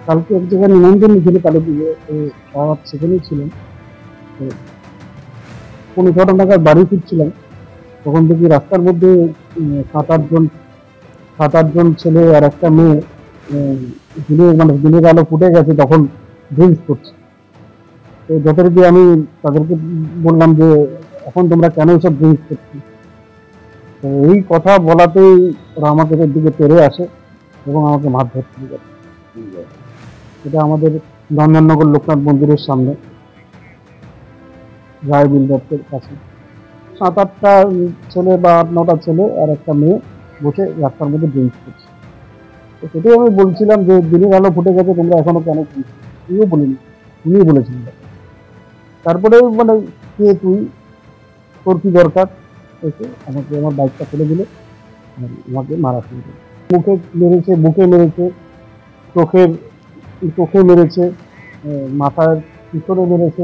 কালকে এক জায়গায় নিমন্ত্রণ ছিল কালী পুজো, তো সেখানেই ছিলেন। তো কোনো ছটা নাগাদ বাড়ি ফিরছিলাম, তখন দেখি রাস্তার মধ্যে সাত আটজন ছেলে আর একটা মেয়ে দিনের আলো ফুটে গেছে, তখন ড্রিঙ্কস করছে। তো যথারীতি আমি তাদেরকে বললাম যে এখন তোমরা কেন এসব ড্রিঙ্কস করছো। তো এই কথা বলাতেই ওরা আমাকে দিকে তেড়ে আসে এবং আমাকে মারধর শুরু করে। এটা আমাদের নন্দননগর লোকনাথ মন্দিরের সামনে, রায় বিলডার্সের কাছে। 7-8টা ছেলে বা 8-9টা ছেলে আর একটা মেয়ে বসে রাস্তার মধ্যে ড্রিঙ্কস করছে। তো সেটাই আমি বলছিলাম যে দিনের আলো ফুটে গেছে, তোমরা এখনো কেন ড্রিঙ্কস করছো। তুইও বলিনি, উনিই বলেছিলেন। তারপরে কে তুই, তোর কি দরকার, এসে আমাকে আমার বাইকটা ফেলে দিলে আমাকে মারা শুরু করে। মুখে মেরেছে, বুকে মেরেছে, চোখে মেরেছে, মাথার পিছনে মেরেছে,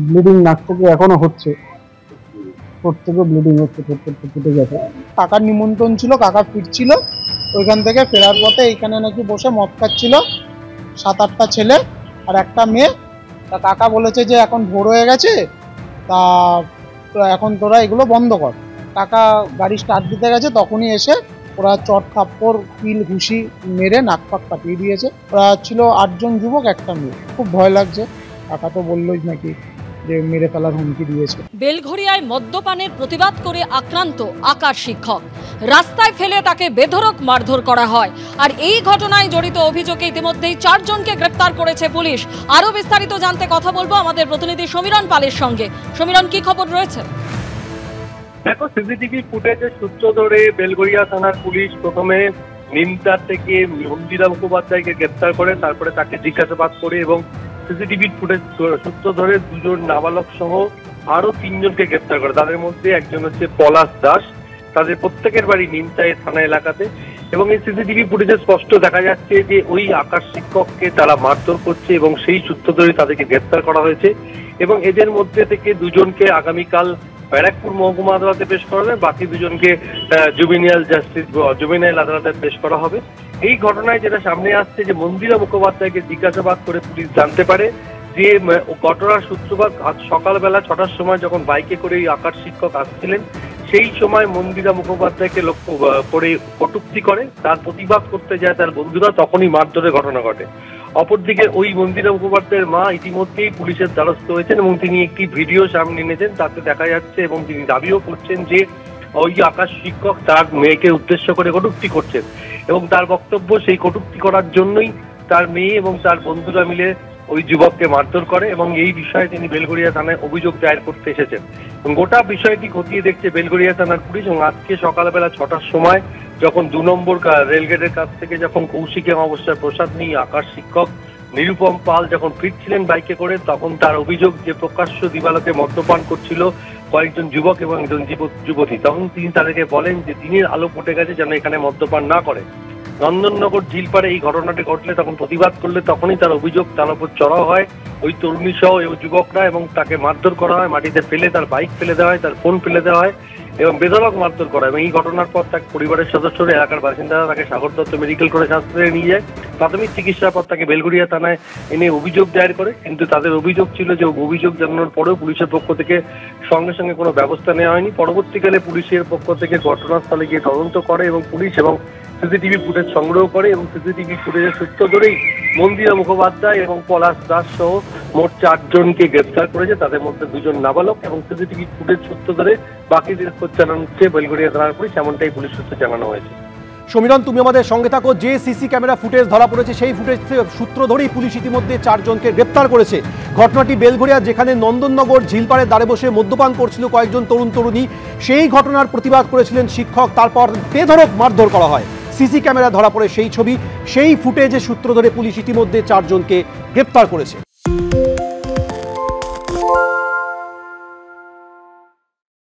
ব্লিডিং নাক থেকে এখনো হচ্ছে, ঠোঁট থেকে ব্লিডিং হচ্ছে, ঠোঁট ফুটে গেছে। কাকার নিমন্ত্রণ ছিল, কাকা ফিরছিল ওইখান থেকে, ফেরার পথে এইখানে নাকি বসে মদ খাচ্ছিল 7-8টা ছেলে আর একটা মেয়ে। তা কাকা বলেছে যে এখন ভোর হয়ে গেছে, তা এখন তোরা এগুলো বন্ধ কর। কাকা গাড়ি স্টার্ট দিতে গেছে, তখনই এসে ওরা চট থাপ্পড় কিল ঘুষি মেরে নাক পাক কাটিয়ে দিয়েছে। ওরা ছিল 8জন যুবক, একটা মেয়ে। খুব ভয় লাগছে, কাকা তো বললোই নাকি যে মেরে ফেলার হুমকি দিয়েছে। বেলঘরিয়ায় মদ্যপানের প্রতিবাদ করে আক্রান্ত আকাশ শিক্ষক, রাস্তায় ফেলে তাকে বেধড়ক মারধর করা হয়। আর এই ঘটনায় জড়িত অভিযোগে ইতিমধ্যেই 4 জনকে গ্রেফতার করেছে পুলিশ। আরো বিস্তারিত জানতে কথা বলবো আমাদের প্রতিনিধি সমীরণ পালের সঙ্গে। সমীরণ, কি খবর রয়েছে? দেখো, সিসিটিভি ফুটেজের সূত্র ধরে বেলঘরিয়া থানার পুলিশ প্রথমে নিমতার থেকে মন্দিরা মুখোপাধ্যায়কে গ্রেপ্তার করে, তারপরে তাকে জিজ্ঞাসাবাদ করে এবং সিসিটিভি ফুটেজ সূত্র ধরে 2 জন নাবালক সহ আরো 3 জনকে গ্রেপ্তার করে। তাদের মধ্যে একজন হচ্ছে পলাশ দাস। তাদের প্রত্যেকের বাড়ি নিমতাই থানা এলাকাতে। এবং এই সিসিটিভি ফুটেজে স্পষ্ট দেখা যাচ্ছে যে ওই আকাশ শিক্ষককে তারা মারধর করছে এবং সেই সূত্র ধরে তাদেরকে গ্রেপ্তার করা হয়েছে। এবং এদের মধ্যে থেকে 2 জনকে আগামীকাল ব্যারাকপুর মহকুমা আদালতে পেশ করা হবে, বাকি 2 জনকে জুভেনাইল আদালতে পেশ করা হবে। এই ঘটনায় যেটা সামনে আসছে যে মন্দিরা মুখোপাধ্যায়কে জিজ্ঞাসাবাদ করে পুলিশ জানতে পারে যে ঘটনার সূত্রপাত আজ সকালবেলা 6টার সময় যখন বাইকে করে এই আকাশ শিক্ষক আসছিলেন, সেই সময় মন্দিরা মুখোপাধ্যায়কে লক্ষ্য করে কটূক্তি করে। তার প্রতিবাদ করতে যায় তার বন্ধুরা, তখনই মারধরের ঘটনা ঘটে। অপরদিকে ওই মন্দিরা মুখোপাধ্যায়ের মা ইতিমধ্যেই পুলিশের দ্বারস্থ হয়েছেন এবং তিনি একটি ভিডিও সামনে এনেছেন। তাতে দেখা যাচ্ছে এবং তিনি দাবিও করছেন যে ওই আকাশ শিক্ষক তার মেয়েকে উদ্দেশ্য করে কটূক্তি করছেন এবং তার বক্তব্য সেই কটূক্তি করার জন্যই তার মেয়ে এবং তার বন্ধুরা মিলে ওই যুবককে মারধর করে এবং এই বিষয়ে তিনি বেলঘরিয়া থানায় অভিযোগ দায়ের করতে এসেছেন। গোটা বিষয়টি খতিয়ে দেখছে বেলঘরিয়া থানার পুলিশ। এবং আজকে সকালবেলা 6টার সময় যখন 2 নম্বর রেলগেটের কাছ থেকে যখন কৌশিকী অমাবস্যার প্রসাদ নিয়ে আকাশ শিক্ষক নিরুপম পাল যখন ফিরছিলেন বাইকে করে, তখন তার অভিযোগ যে প্রকাশ্য দিবালোকে মদ্যপান করছিল কয়েকজন যুবক এবং একজন যুবতী। তখন তিনি তাদেরকে বলেন যে দিনের আলো ফুটে গেছে, যেন এখানে মদ্যপান না করে। নন্দননগর ঝিলপাড়ে এই ঘটনাটি ঘটলে তখন প্রতিবাদ করলে তখনই তার অভিযোগ তার উপর চড়াও হয় ওই তরুণী সহ এবং যুবকরা, এবং তাকে মারধর করা হয়, মাটিতে ফেলে তার বাইক ফেলে দেওয়া হয়, তার ফোন ফেলে দেওয়া হয় এবং বেধড়ক মারধর করা হয়। এবং এই ঘটনার পর তার পরিবারের সদস্যরা, এলাকার বাসিন্দারা তাকে সাগর দত্ত মেডিকেল কলেজ হাসপাতালে নিয়ে যায়। প্রাথমিক চিকিৎসার পর তাকে বেলঘরিয়া থানায় এনে অভিযোগ দায়ের করে, কিন্তু তাদের অভিযোগ ছিল যে অভিযোগ জানানোর পরেও পুলিশের পক্ষ থেকে সঙ্গে সঙ্গে কোনো ব্যবস্থা নেওয়া হয়নি। পরবর্তীকালে পুলিশের পক্ষ থেকে ঘটনাস্থলে গিয়ে তদন্ত করে এবং পুলিশ এবং সিসিটিভি ফুটেজ সংগ্রহ করে এবং সিসিটিভি ফুটেজের সূত্র ধরেই মন্দিরা মুখোপাধ্যায় এবং পলাশ দাস সহ মোট 4 জনকে গ্রেফতার করেছে। তাদের মধ্যে 2 জন নাবালক এবং সিসিটিভি ফুটেজ সূত্র ধরে বাকিদের খোঁজ চালানো হচ্ছে বেলঘরিয়া থানার পুলিশ, এমনটাই পুলিশ সূত্রে জানানো হয়েছে। সমীরণ, তুমি আমাদের সঙ্গে থাকো। যে সিসি ক্যামেরা ফুটেজ ধরা পড়েছে সেই ফুটেজ সূত্র ধরেই পুলিশ ইতিমধ্যে 4 জনকে গ্রেপ্তার করেছে। ঘটনাটি বেলঘরিয়া, যেখানে নন্দননগর ঝিলপাড়ের দ্বারে বসে মদ্যপান করছিল কয়েকজন তরুণ তরুণী, সেই ঘটনার প্রতিবাদ করেছিলেন শিক্ষক, তারপর বেধড়ক মারধর করা হয়। সিসি ক্যামেরা ধরা পড়ে সেই ছবি, সেই ফুটেজের সূত্র ধরে পুলিশ ইতিমধ্যে 4 জনকে গ্রেপ্তার করেছে।